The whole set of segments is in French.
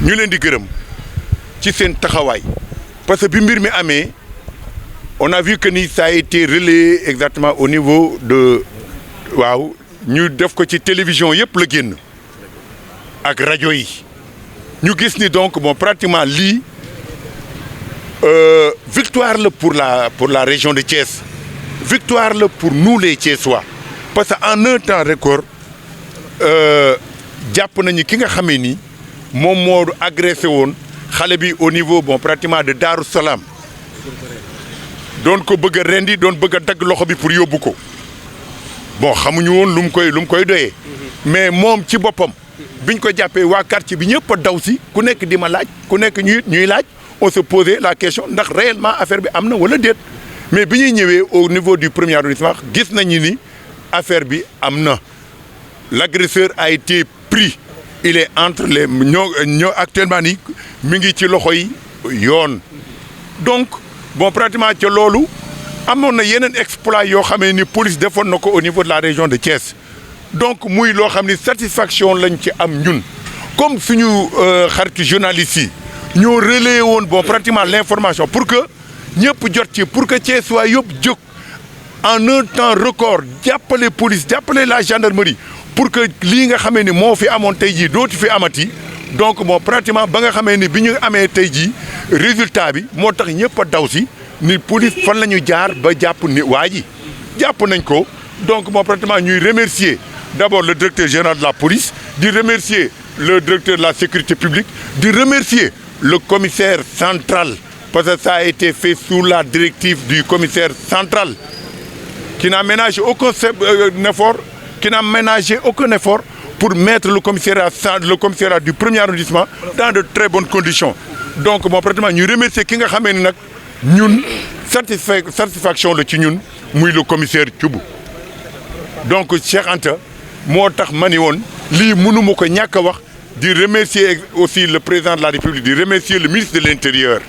ñu leen di gërëm ci seen taxawaay parce que bi mbir mi amee on a vu que ni ça a été relayé exactement au niveau de waaw ñu def ko ci télévision yëpp la génn ak rajo yi ñu gis ni donc bon pratiquement lii victoire la pour la région de Thiès victoire la pour nous les Thiessois parce que en un temps record jàpp nañu ki nga xamee ni moom moo agressé woon xale bi au niveau bon pratiquement de Darou Salaam doon ko bëgg a rendi doon bëgg a dagg loxo bi pour yóbbu ko bon xamuñu woon lu mu koy doyee mais moom ci boppam biñ ko jàppee waa quartier bi ñëpp a daw si ku nekk di ma laaj ku nekk ñuy laaj on se posait la question ndax réellement affaire bi am na wala déet mais bi ñuy ñëwee au niveau du premier arrondissement gis nañu ni affaire bi am na l'agresseur a été pris il est entre les ñoo actuellement ni mi ngi ci loxo yi yoon donc bon pratiquement ca loolu amoon na yeneen exploit yoo xamee ni police defoon na ko au niveau de la région de Thiès donc muy loo xam ni satisfaction lañ ci am ñun comme suñu xaritu journalistes yi ñoo relayé woon bon pratiquement l'information pour que ñëpp jot ci pour que Thiès waa yëpp jóg en un temps record jàppale police jàppale la gendarmerie pour que lii nga xamee ni moo fi amoon tey jii dootu fi amati donc bon pratiquement ba nga xamee ni bi ñu amee tey jii résultat bi moo tax ñëpp a daw si ni police fan la ñu jaar ba jàpp ni waa ji jàpp nañ ko donc bon pratiquement ñuy remercier d'abord le directeur général de la police di remercier le directeur de la sécurité publique di remercier le commissaire central parce que ça a été fait sous la directive du commissaire central qui n'a ménagé aucun effort pour mettre le commissariat du premier arrondissement dans de très bonnes conditions donc bon pratiquement ñu remercier ki nga xamee ni nag ñun satisfaction la ci ñun muy le commissaire Thioub donc Cheikh Anta moo tax ma ni woon lii mënuma ko ñàkk a wax di remercier aussi le président de la République di remercier le ministre de l'Intérieur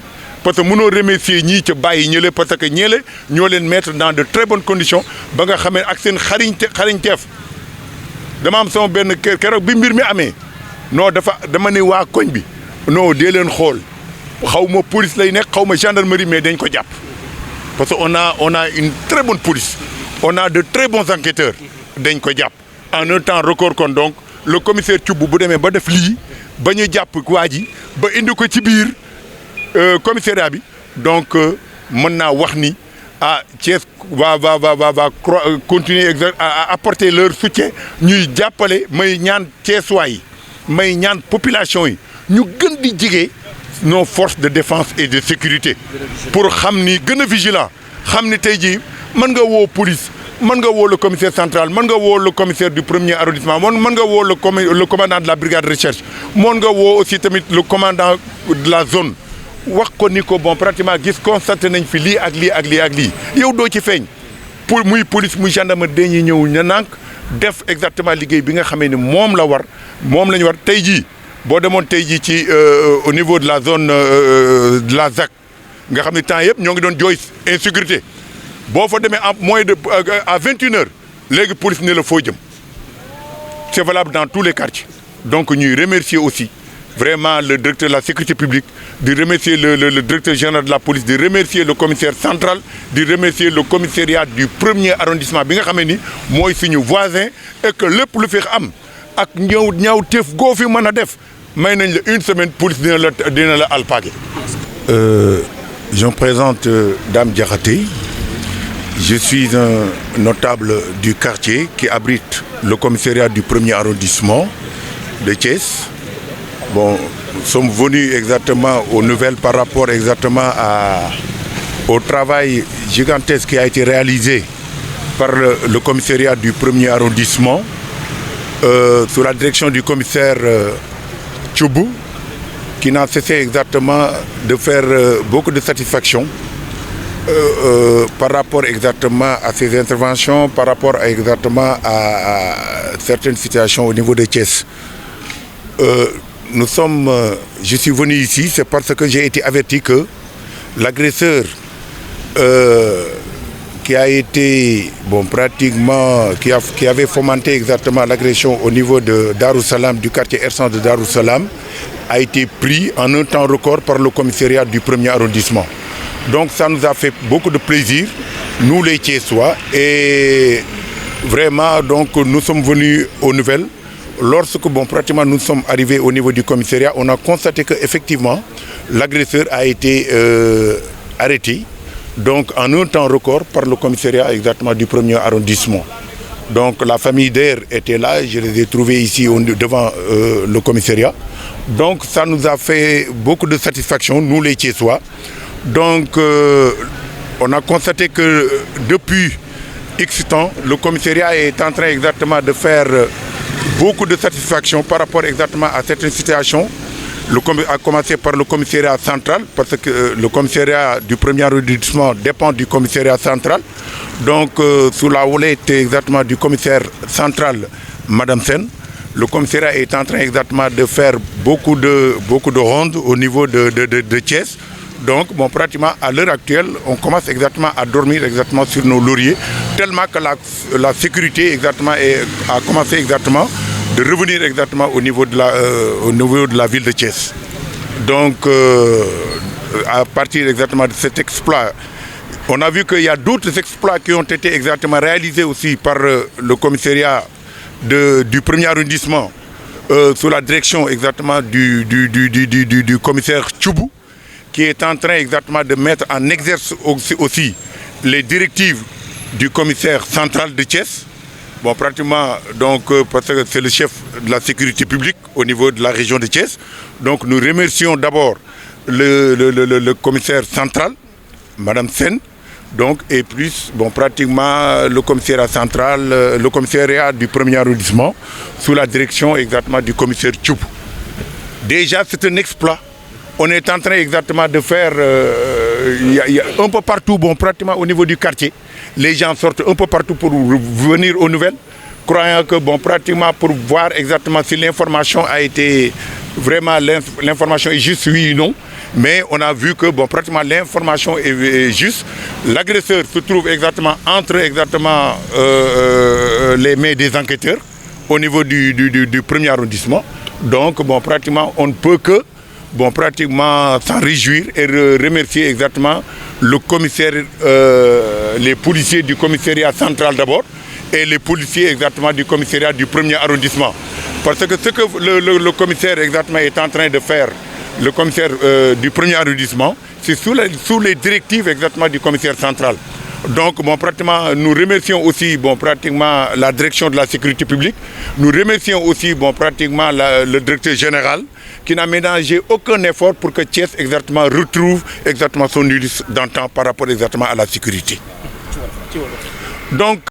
parce que mënoo remercier ñii ca bàyyi ñële parce que ñële ñoo leen mettre dans de très bonnes conditions ba nga xamee ak seen xarañteef dama am sama benn keroog bi mbir mi amee non dama ne waa koñ bi non dee leen xool xaw ma police lay nekk xaw ma gendarmerie mais dañ ko jàpp parce que on a une très bonne police on a de très bons enquêteurs dañ ko jàpp en un temps record kon donc le commissaire Thioub bu demee ba def lii ba ñu jàpp waa ji ba indi ko ci biir commissariat bi donc mën naa wax ni ah Thiès va continuer à apporter leur soutien ñuy jàppale may ñaan Thiessois yi may ñaan population yi ñu gën di jege nos forces de défense et de sécurité pour xam ni gën a vigilant xam ni tey jii mën nga woo police mën nga woo le commissaire central mën nga woo le commissaire du premier arrondissement mën nga woo le commandant de la brigade de recherche mën nga woo aussi tamit le commandant de la zone wax ko ni ko bon pratiquement gis constaté nañ fi lii ak lii ak lii ak lii yow doo ci feeñ pour muy police muy gendarmerie dañuy ñëw na nànk def exactement liggéey bi nga xamee ni moom la ñu war tey jii boo demoon tey jii ci au niveau de la zone de la ZAC nga xam ne temps yëpp ñoo ngi doon jooy insécurité boo fa demee en moins de à 21h léegi police ne la foo jëm c'est valable dans tous les quartiers donc ñuy remercier aussi vraiment le directeur de la sécurité publique de remercier le directeur général de la police de remercier le commissaire central de remercier le commissariat du premier arrondissement bi nga xamee ni mooy suñu voisin et que lépp lu fi am ak ñaaw teef goo fi mën a def may nañ la une semaine police dina la alpagué. Je me présente Dame Diakhaté. Je suis un notable du quartier qui abrite le commissariat du premier arrondissement de Thiès. Bon, nous sommes venus exactement aux nouvelles par rapport exactement au travail gigantesque qui a été réalisé par le commissariat du premier arrondissement sous la direction du commissaire Thioub, qui n'a cessé exactement de faire beaucoup de satisfaction par rapport exactement à ces interventions, par rapport exactement à certaines situations au niveau de Thiès. Je suis venu ici, c'est parce que j'ai été averti que l'agresseur qui a été, qui avait fomenté exactement l'agression au niveau de Darou Salam, du quartier Ersan de Darou Salam, a été pris en un temps record par le commissariat du 1er arrondissement. Donc ça nous a fait beaucoup de plaisir, nous les Thiessois, et vraiment donc nous sommes venus aux nouvelles. Lorsque pratiquement nous sommes arrivés au niveau du commissariat, on a constaté qu'effectivement l'agresseur a été arrêté, donc en un temps record par le commissariat exactement du 1er arrondissement. Donc la famille d'Air était là, je les ai trouvés ici devant le commissariat. Donc ça nous a fait beaucoup de satisfaction, nous les Thiessois. Donc on a constaté que depuis X temps, le commissariat est en train exactement de faire beaucoup de satisfaction par rapport exactement à certaines situations. A commencé par le commissariat central, parce que le commissariat du 1er arrondissement dépend du commissariat central. Donc, sous la houlette exactement du commissaire central, Madame Sen, le commissariat est en train exactement de faire beaucoup de rondes au niveau de Thiès. Donc, pratiquement à l'heure actuelle, on commence exactement à dormir exactement sur nos lauriers, tellement que la sécurité exactement a commencé exactement de revenir exactement au niveau de la ville de Thiès. Donc, à partir exactement de cet exploit, on a vu qu'il y a d'autres exploits qui ont été exactement réalisés aussi par le commissariat du 1er arrondissement, sous la direction exactement du commissaire Tchoubou, qui est en train exactement de mettre en exerce aussi les directives du commissaire central de Thiès. Pratiquement, donc, parce que c'est le chef de la sécurité publique au niveau de la région de Thiès. Donc nous remercions d'abord le commissaire central, Madame Sen, donc, et plus pratiquement le commissariat central, le commissariat du 1er arrondissement, sous la direction exactement du commissaire Tchoub. Déjà c'est un exploit. On est en train exactement de faire y a un peu partout, pratiquement au niveau du quartier. Les gens sortent un peu partout pour venir aux nouvelles, croyant que pratiquement pour voir exactement si l'information a été vraiment l'information est juste, oui ou non. Mais on a vu que pratiquement l'information est juste. L'agresseur se trouve exactement entre exactement les mains des enquêteurs au niveau du 1er arrondissement. Donc pratiquement on ne peut que pratiquement s'en réjouir et remercier exactement le commissaire, les policiers du commissariat central d'abord et les policiers exactement du commissariat du 1er arrondissement. Parce que ce que le commissaire exactement est en train de faire, le commissaire du 1er arrondissement, c'est sous les directives exactement du commissaire central. Donc pratiquement nous remercions aussi pratiquement la direction de la sécurité publique. Nous remercions aussi pratiquement le directeur général qui n'a ménagé aucun effort pour que Thiès exactement retrouve exactement son ulysse d'antan par rapport exactement à la sécurité. Donc